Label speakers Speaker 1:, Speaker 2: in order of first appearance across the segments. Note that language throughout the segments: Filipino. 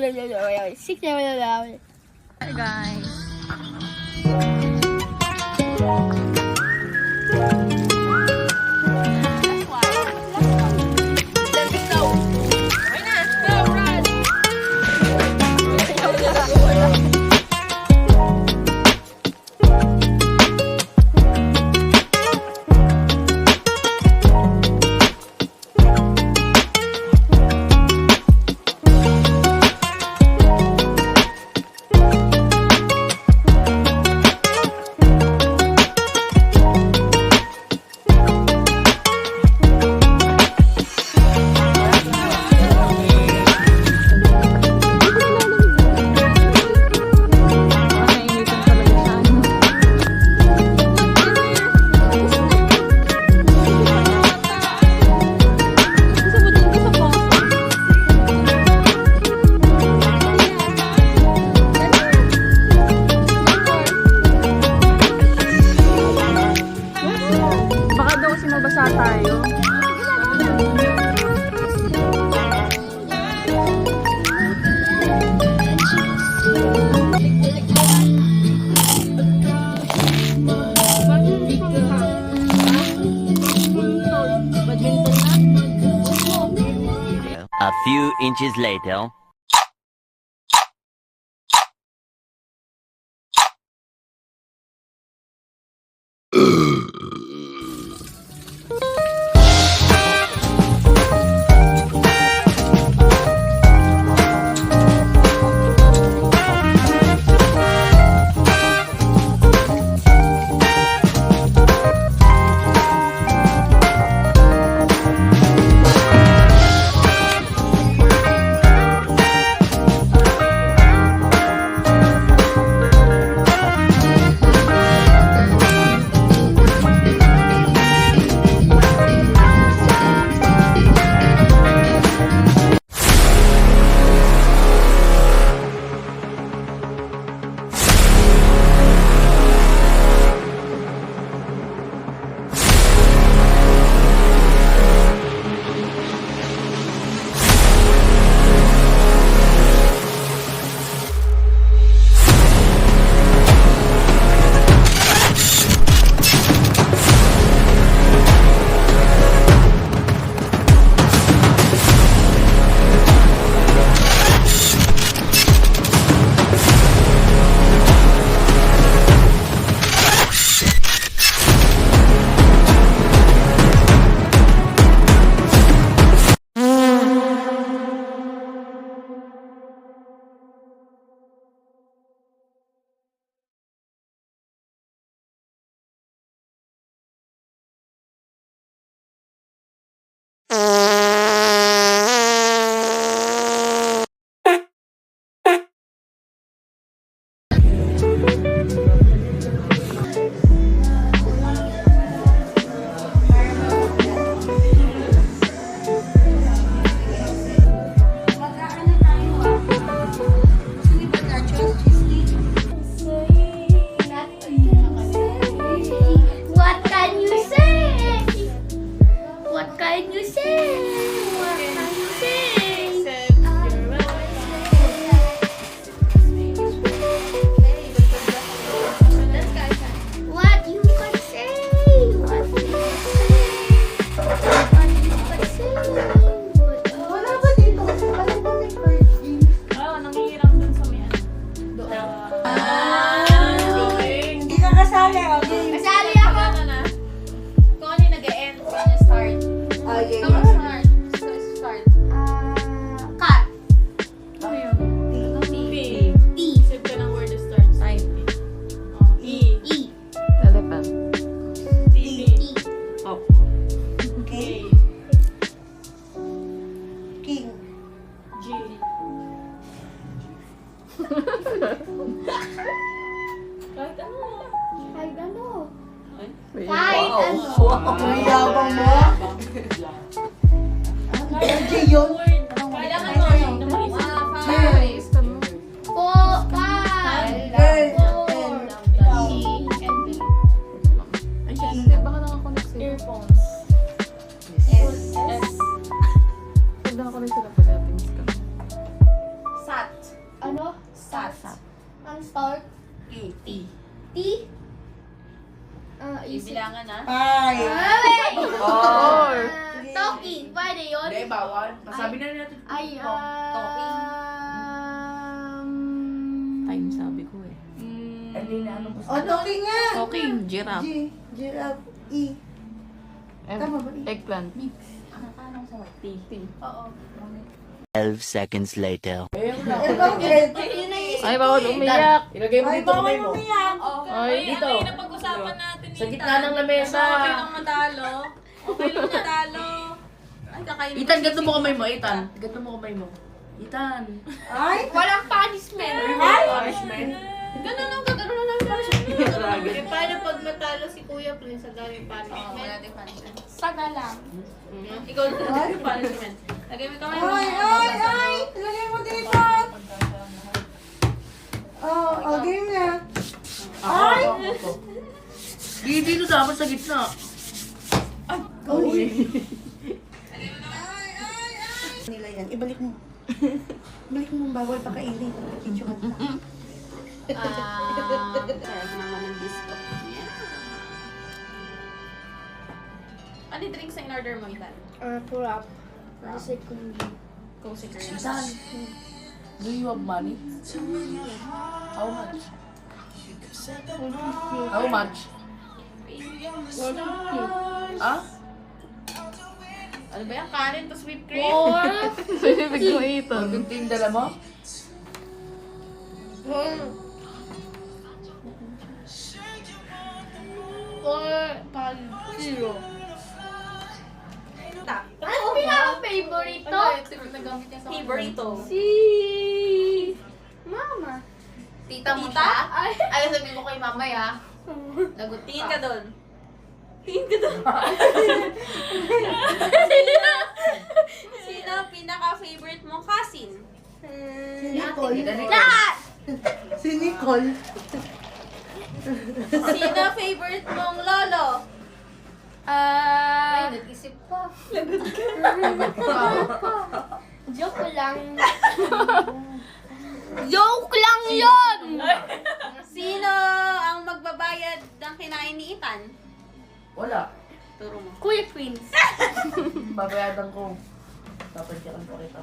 Speaker 1: Hi guys. Mabasa tayo.
Speaker 2: A few inches later.
Speaker 3: Kahit ano.
Speaker 4: Kahit ano.
Speaker 3: Kahit ano.
Speaker 4: Ang yabang mo. Ano yun?
Speaker 3: Kailangan mo na mag-isip.
Speaker 4: Po, pa.
Speaker 1: Ay, syempre, baka nakakonect sila.
Speaker 3: Earphones.
Speaker 4: S.
Speaker 3: S.
Speaker 1: Pag nakakonect sila pag-ating ka.
Speaker 3: Sat.
Speaker 4: Ang start.
Speaker 3: T.
Speaker 4: T. Isip.
Speaker 3: Ibilangan na.
Speaker 4: Ay!
Speaker 1: Four.
Speaker 4: Toki. Pwede yun?
Speaker 3: Hindi, bawal. Masabi na natin.
Speaker 4: Ay,
Speaker 1: Time sabi ko eh.
Speaker 3: Hindi na ano
Speaker 4: O, Toki nga!
Speaker 1: Talking, giraffe.
Speaker 4: Giraffe. E. Tama ba?
Speaker 1: Eggplant.
Speaker 3: T.
Speaker 4: Oo.
Speaker 2: 12 seconds later.
Speaker 3: Ayun na.
Speaker 4: Eh, bakit?
Speaker 1: Ay, bawal umiyak.
Speaker 3: Ilagay mo
Speaker 4: Ay,
Speaker 3: dito kamay
Speaker 4: bawal
Speaker 3: mo.
Speaker 4: umiyak.
Speaker 1: Ay,
Speaker 3: Dito.
Speaker 5: Ano yung napag-usapan natin?
Speaker 3: Sa gitna ng lamesa.
Speaker 5: Okay lang matalo. Okay lang matalo. Ay, kakainin
Speaker 3: Itan, gato mo kamay mo. Itan. Gato mo kamay mo. Itan.
Speaker 4: Ay! Walang punishment.
Speaker 3: Ay! Punishment.
Speaker 5: Ganun lang, ganun lang.
Speaker 3: Grabe.
Speaker 5: Paano pag natalo si Kuya Prince, ang daming punishment?
Speaker 3: Wala din punishment.
Speaker 4: Saga lang.
Speaker 5: Ikaw na yung punishment. Lagay mo kamay mo.
Speaker 4: Ay! Ilagay mo dito. Oh, game na.
Speaker 3: Ay! Dito dapat sa gitna.
Speaker 4: Uy. Nila yan. Ibalik mo. Ibalik mo, bawal pa kainin. Insukat na.
Speaker 5: Sarap naman ng biscuit niya. Ano yung drinks na in-order mo, Itan?
Speaker 4: Purap. Kasi kung
Speaker 5: Go 6
Speaker 3: Itan. Do you have money? How much? How much? Ah?
Speaker 5: Ano ba yan? Kanin to whipped cream?
Speaker 1: Sinibig ko ito.
Speaker 3: Maganda yung dala mo?
Speaker 4: zero. Ano pinaka-favorito?
Speaker 5: Favorito.
Speaker 4: Si... Mama.
Speaker 5: Tita mo siya?
Speaker 4: Ay,
Speaker 5: Ay, sabihin ko kay mama ya. Lagot tingin ka doon. Tingin ka doon. Sino pinaka-favorite mong cousin?
Speaker 4: si Nicole.
Speaker 5: Lahat!
Speaker 4: Si Nicole.
Speaker 5: Sino favorite mong lolo? Ay, nag-isip pa.
Speaker 4: Joke lang. Joke lang yun!
Speaker 5: Sino ang magbabayad ng kinain ni Ethan?
Speaker 3: Wala.
Speaker 5: Turo mo.
Speaker 4: Kuya Prince.
Speaker 3: Babayadan ko. Dapat yakan ko kita.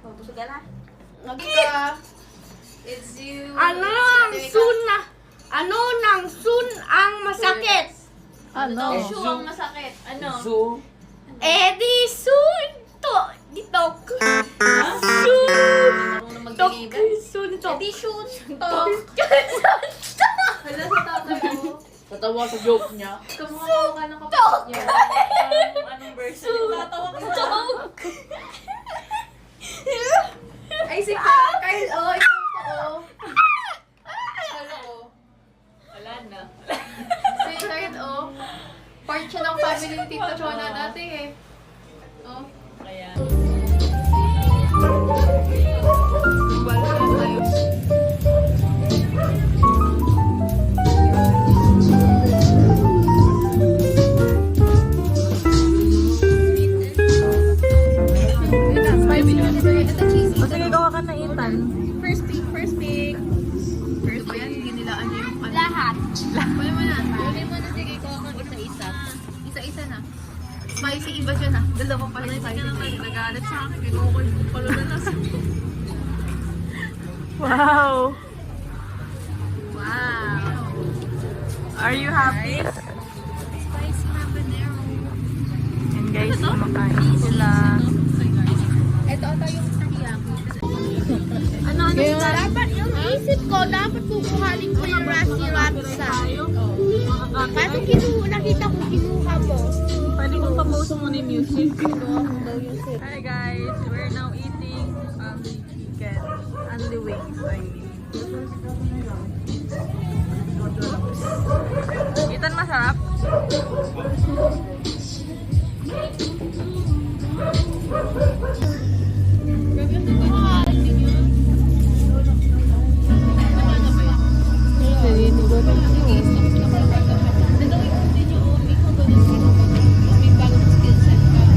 Speaker 5: Busog ka na. It's you.
Speaker 4: Ano nang soon na? Ano nang soon ang masakit?
Speaker 5: Ano? Shoe ang masakit. Ano?
Speaker 3: So,
Speaker 4: Eh di soon to. Dito. Soon.
Speaker 5: Marunong
Speaker 4: Tok.
Speaker 5: mag-deliver.
Speaker 4: Soon to.
Speaker 5: Edi shoot. Tok. Wala sa tatay mo.
Speaker 3: natawa sa joke niya.
Speaker 5: Kamukha ng kapatid niya. Anong version? Tatawa ka sa
Speaker 4: Ay si Kyle. Oh, ikaw po.
Speaker 5: Wala na.
Speaker 1: Si Kyle, oh. Part siya ng family ni Tito Chona dati eh. Oh.
Speaker 5: Kaya.
Speaker 1: Wala na tayo. O sige, gawa ka na Ethan.
Speaker 5: First pick.
Speaker 1: First ba yan? Ginilaan niyo yung ano.
Speaker 4: Lahat.
Speaker 1: Kunin mo na.
Speaker 5: Kunin mo na sige ko ang isa-isa.
Speaker 1: Isa-isa na. Spicy iba siya na. Dalawa pa yung spicy. Nagalit sa akin. Kinuha ko yung palulanas. Wow! Wow! Are you happy?
Speaker 5: Spicy habanero.
Speaker 1: And guys, kumakain sila.
Speaker 5: Ito ata yung teriyaki.
Speaker 1: Ano?
Speaker 4: Dapat yung isip ko, dapat kukuhanin ko yung Rusty Ratsa. Kaso nakita ko kinuha mo.
Speaker 1: Pwede kong pa-post mo na yung music. Hi guys, we're now eating chicken. Only wings, I mean. Ethan, masarap?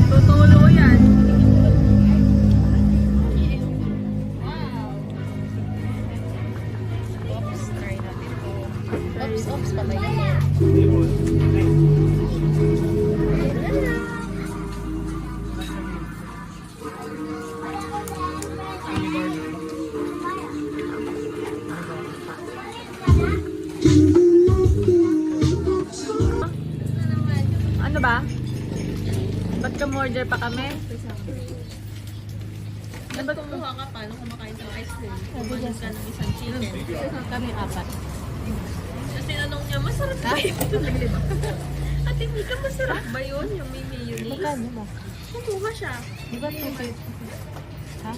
Speaker 1: Tutulo yan. guys.
Speaker 4: Oops, patay na.
Speaker 1: Ano ba? Ba't ka-order pa kami?
Speaker 5: Dapat kumuha ka paano kumakain ng ice cream. Kumain ka ng isang chicken.
Speaker 1: Kami apat.
Speaker 5: Kasi tinanong niya, masarap ba yun? Ate Mika, masarap ba yun? Yung may mayonnaise?
Speaker 1: Magkano ba?
Speaker 5: Kumuha siya.
Speaker 1: Di ba 250? Ha?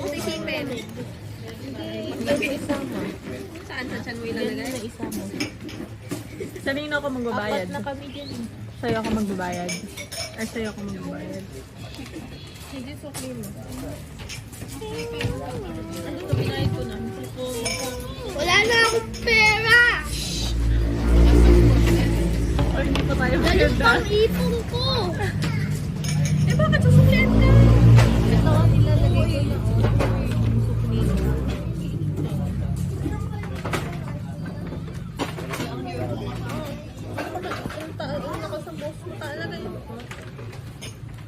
Speaker 5: Puti chicken.
Speaker 1: Isa mo.
Speaker 5: Saan? Sa chan mo
Speaker 1: Yan
Speaker 5: ilalagay?
Speaker 1: na isa mo. Sa nino ako magbabayad?
Speaker 4: Apat na kami dyan.
Speaker 1: Sa'yo ako magbabayad? Or sa'yo ako magbabayad?
Speaker 5: Hindi, so clean mo. Ano ito? Pinahid ko na.
Speaker 4: Wala na akong pera!
Speaker 1: Or hindi pa tayo
Speaker 4: Ganun
Speaker 1: maganda?
Speaker 4: pang ipon ko!
Speaker 5: Eh, bakit susuklihan ka?
Speaker 1: Ito ang nilalagay ko na sukli.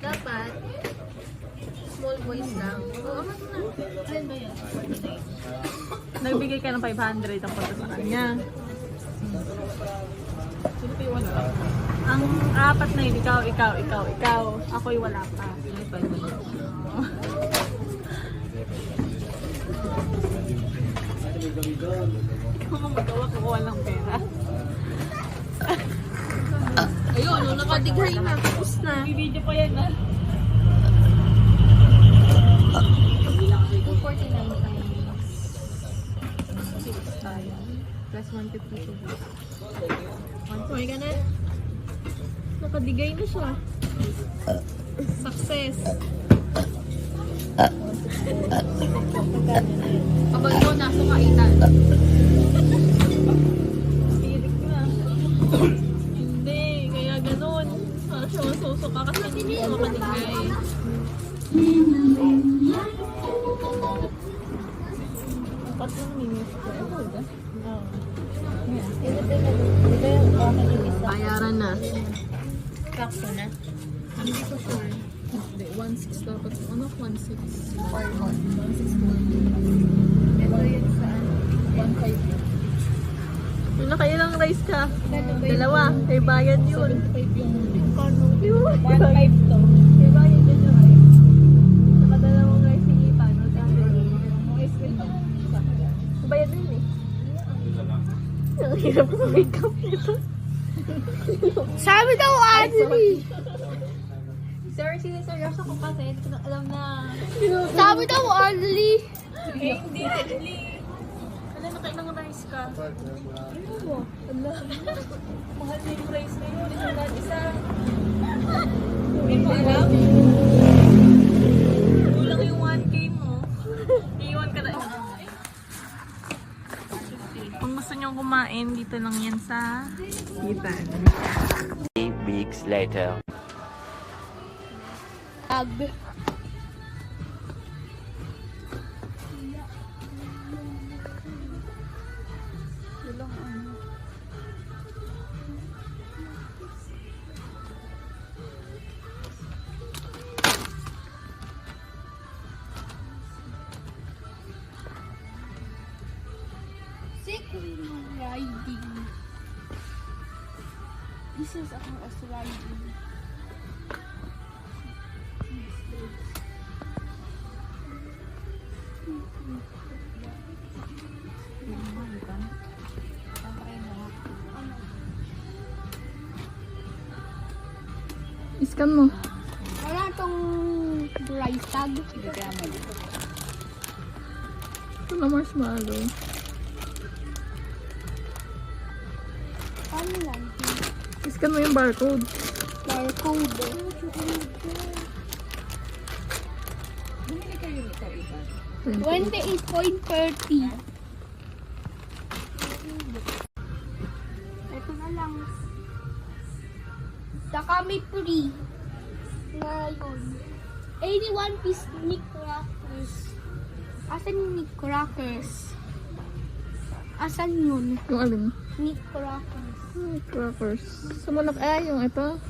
Speaker 5: Dapat, small voice lang. Oo, ano na? Alin ba yan?
Speaker 1: Nagbigay ka ng 500 ang punta sa kanya. Sino pa yung wala? Ang apat na yun, ikaw. Ako'y wala pa. Kung magawa, kukuha ng pera.
Speaker 5: Ayun, nung nakadighay na. Tapos na.
Speaker 1: Video pa yan, ha?
Speaker 5: 249
Speaker 1: tayo. Plus 152.
Speaker 5: Okay ka na? Nakadigay na siya. Success. Abag mo, nasa kaitan.
Speaker 1: Pilit ko na. Hindi, kaya ganun. Para siya masusuka kasi hindi mo makadigay. Ba't yung minutes ko? Oo.
Speaker 5: Bayaran na.
Speaker 4: Sakto na.
Speaker 1: Hindi ko sure. Hindi, 1.6 dapat. Ano? 1.6. 1.6.
Speaker 4: Ito yun saan?
Speaker 1: 1.5. Yung nakailang rice ka? Dalawa. Kay bayad yun. 75 yung yun. 1.5 to. Kay bayad yun yung rice. Nakadalawang rice yung ipa. No? Mga ice cream. Bayad din eh. Ang hirap sa makeup nito.
Speaker 4: Sabi daw, Anthony!
Speaker 5: Sir, seryoso ko kasi. Hindi ko na alam na.
Speaker 4: Sabi daw, Anthony!
Speaker 1: Eh, hindi. Wala na kailang rice ka. Ano mo? Wala. Mahal na yung rice na yun. Isang lahat isa. Hindi mo alam? Kulang yung 1K mo. Iiwan ka na. Kung gusto nyo kumain, dito lang yan sa Gitan.
Speaker 2: 3 weeks later.
Speaker 4: Ag. Secret riding. This is a horse riding.
Speaker 1: Iskan mo.
Speaker 4: Wala tong rice tag.
Speaker 1: Ito na marshmallow.
Speaker 4: Ano lang?
Speaker 1: Iskan mo yung barcode.
Speaker 4: Barcode. 28.30. Ito na lang. Saka may free. Ngayon. 81 piece Nick Crackers. Asan yung Nick Crackers? Asan yun?
Speaker 1: Yung alin?
Speaker 4: Meat crackers.
Speaker 1: Crackers. Sumunod yung ito.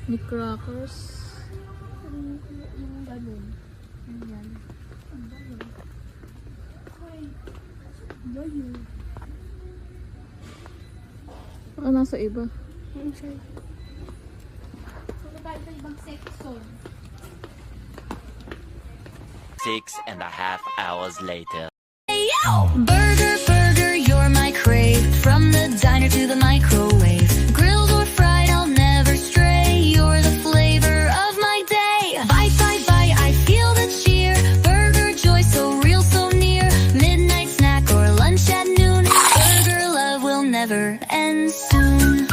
Speaker 1: Meat crackers.
Speaker 4: Yung ganun. Ayan.
Speaker 1: Baka nasa iba.
Speaker 4: Ano ba ito ibang section?
Speaker 2: 6.5 hours later.
Speaker 6: Burger, burger, you're my crave. From the diner to the microwave. Grilled or fried, I'll never stray. You're the flavor of my day. Bite, bite, bite, I feel the cheer. Burger joy, so real, so near. Midnight snack or lunch at noon. Burger love will never end soon.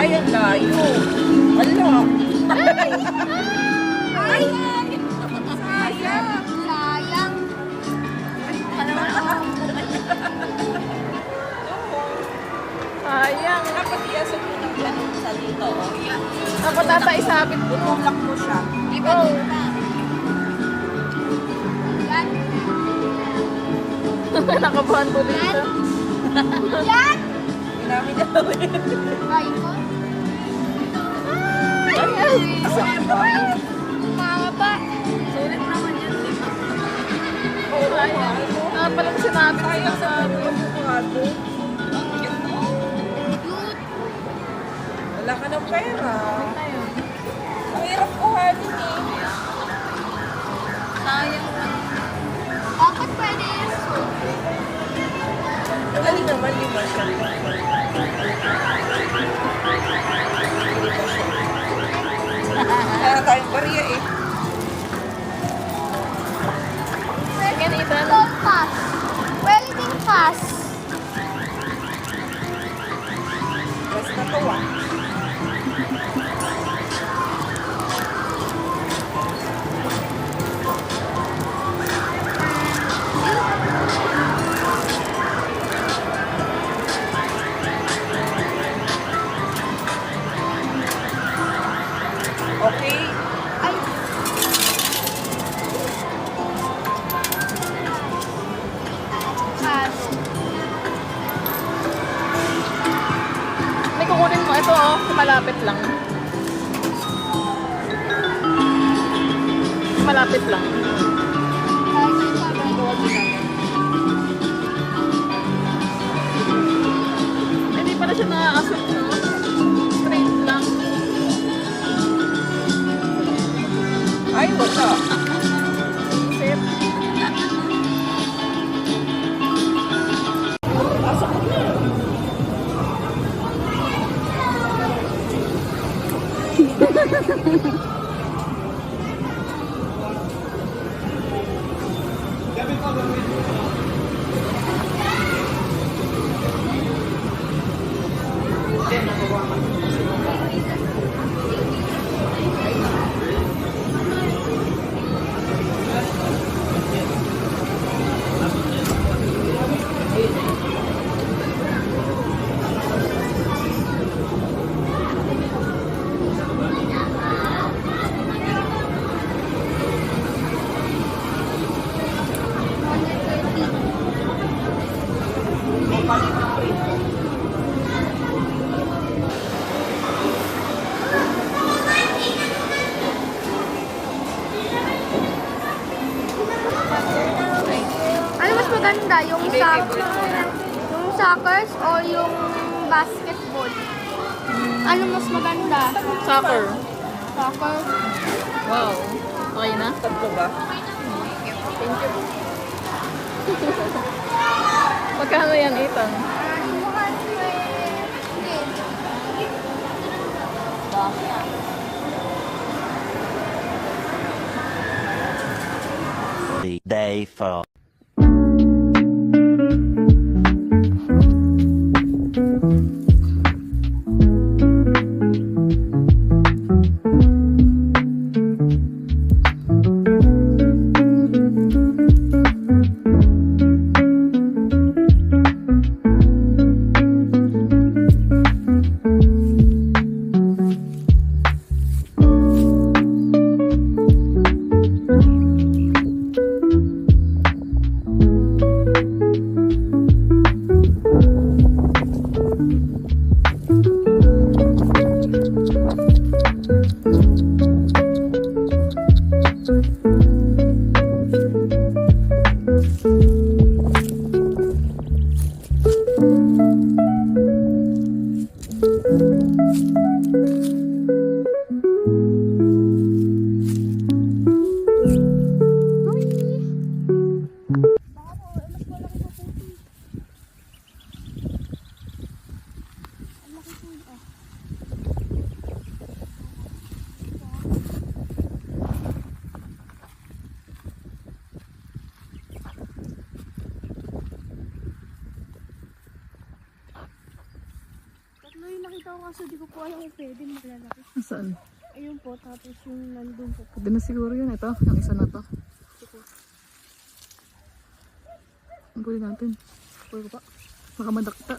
Speaker 3: Ay, ang layo. Ala.
Speaker 4: Sayang.
Speaker 1: Sayang.
Speaker 3: Dapat iasan mo ng ganun sa dito.
Speaker 1: Dapat tata isabit mo.
Speaker 3: Tulak mo siya.
Speaker 1: Oh.
Speaker 4: Yan.
Speaker 1: Nakabahan po dito.
Speaker 4: Yan.
Speaker 3: Ginamit na namin.
Speaker 4: Kain ko. Mahaba.
Speaker 5: Sulit naman yan, di ba?
Speaker 1: Oo, sayang. Palang sinabi ko
Speaker 3: Sayang sa
Speaker 1: sa
Speaker 3: mga bukado. Wala ka ng pera. Ang hirap kuhanin eh.
Speaker 5: Sayang.
Speaker 4: Bakit pwede yung soup?
Speaker 3: Alin naman, lima siya. Kaya tayong bariya eh.
Speaker 1: Second, Ethan.
Speaker 4: Don't pass. Welding pass.
Speaker 3: Basta na to ah. Okay.
Speaker 4: Ay. Pass.
Speaker 1: May kukunin mo. Ito malapit lang. Malapit lang.
Speaker 4: Kahit yung parang
Speaker 1: Hindi pala siya na-asot, no? Straight lang.
Speaker 3: Ay, wala.
Speaker 1: Isip.
Speaker 4: Ano mas maganda? Yung suckers o yung basketball? Ano mas maganda?
Speaker 1: Soccer.
Speaker 4: Soccer.
Speaker 1: Wow. Okay na?
Speaker 3: Tatlo ba?
Speaker 1: Thank you. Magkano yan, Ethan?
Speaker 4: 200.
Speaker 2: Day 4.
Speaker 4: Tatlo yung nakita ko kaso di ko po alam kung pwede maglalaki.
Speaker 3: Saan?
Speaker 4: Ayun po, tapos yung nandun po.
Speaker 3: Pwede na siguro yun. Ito, yung isa na to. Ang pwede natin. Pwede ko pa. Baka madakta.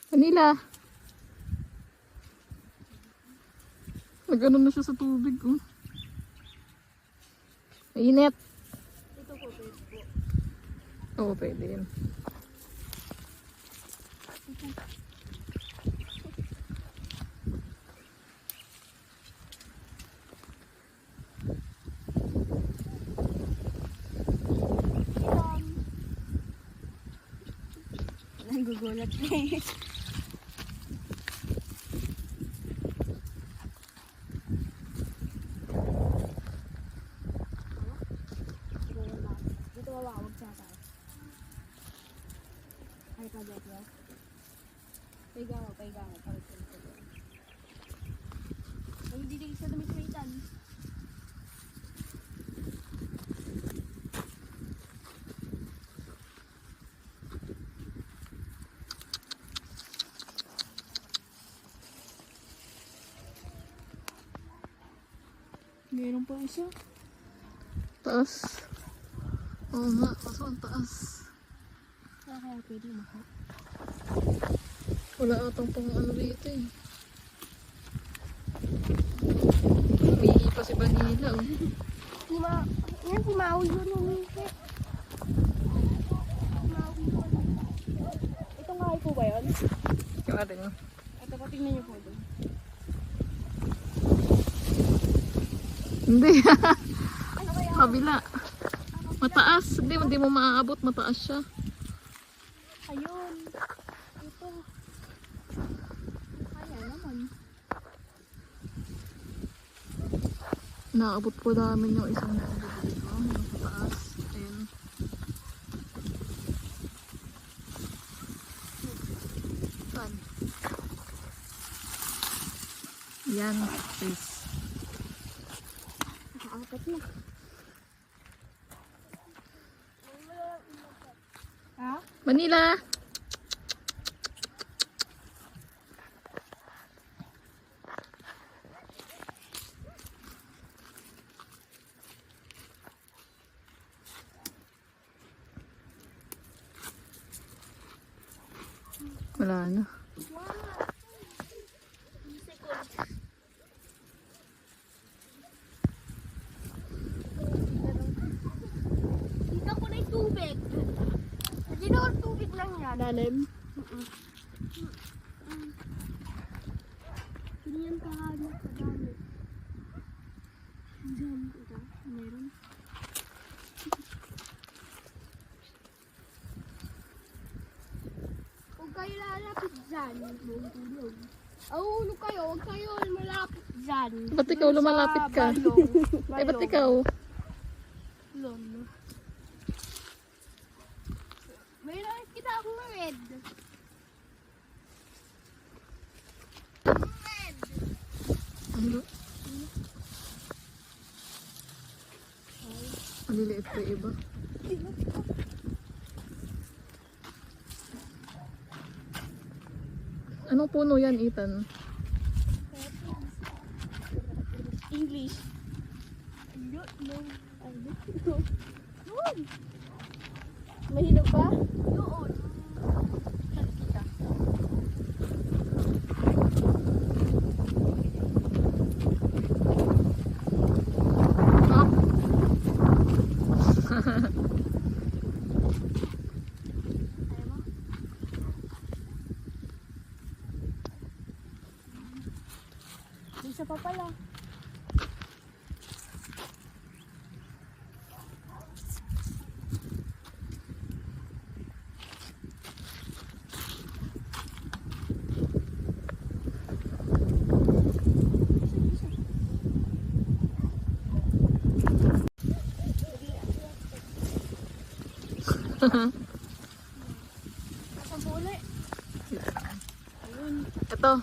Speaker 3: Manila! Nag-ano na siya sa tubig. Oh. Mainit.
Speaker 4: Ito po, pwede po.
Speaker 3: Oo, pwede yun.
Speaker 4: Nagugulat na eh. Dito wawawag siya tayo. Ay ka dito ya. Paiga mo. Ay, hindi sa damit-damitan. Meron pa isa.
Speaker 3: Taas. Oo nga, kaso ang taas.
Speaker 4: Kaya pwede maka.
Speaker 3: Wala atang pang ano dito eh. Umihi pa si Vanilla oh.
Speaker 4: Yan, pumawi yun yung misit. Pumawi yun. Ito nga po ba yun?
Speaker 3: Yung atin oh.
Speaker 4: Ito, patingnan niyo po doon.
Speaker 3: Hindi.
Speaker 4: Ano kaya?
Speaker 3: Kabila. Mataas. Hindi mo maaabot. Mataas siya.
Speaker 4: Ayun. Ito. Kaya naman.
Speaker 3: Naabot po namin yung isang nandito dito. Yung sa taas. Ayan. Saan? Yan. Please.
Speaker 4: Nakaapat na. Ha?
Speaker 3: Manila! Wala na.
Speaker 4: Dito ko na yung tubig. Dito ko tubig lang yan.
Speaker 3: Lalim.
Speaker 4: Ganyan kahanap kadami. Diyan, ito. Meron. Huwag kayo lalapit dyan. Huwag tulog. Ahulog kayo. Huwag kayo malapit dyan.
Speaker 3: Ba't ikaw lumalapit ka? Eh, ba't ikaw?
Speaker 4: Lolo. May nakikita akong red. Red.
Speaker 1: May iba. Anong puno yan, Ethan?
Speaker 4: English. Mahirap pa? Doon. Kita. Isa pa pala.
Speaker 1: Ito.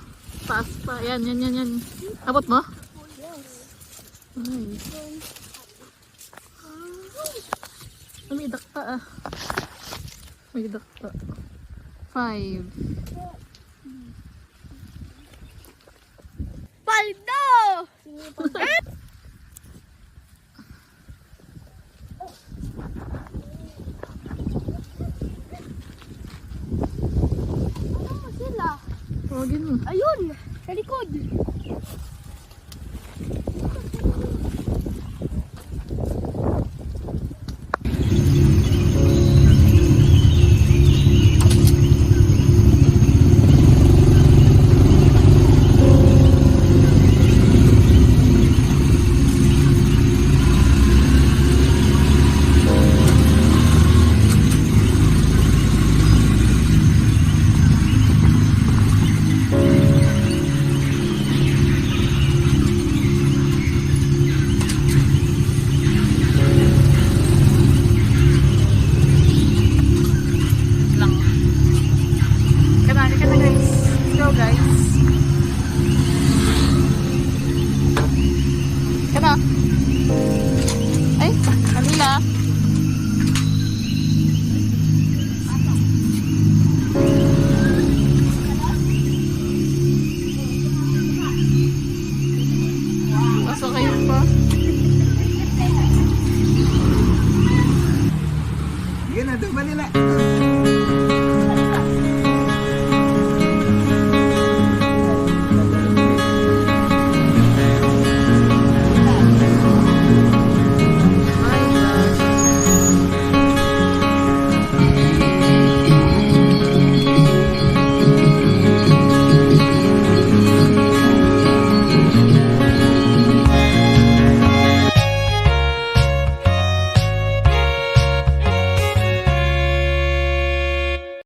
Speaker 1: Taas pa. Yan. Abot mo? Nice. May dakta ah. May dakta. 5.
Speaker 4: Paldo! Ano sila?
Speaker 1: Tawagin mo.
Speaker 4: Ayun! Sa likod!
Speaker 1: Kana guys. Let's go guys. Kana. Ay, Camila. Pasok kayo pa.
Speaker 7: Sige na, dumali na.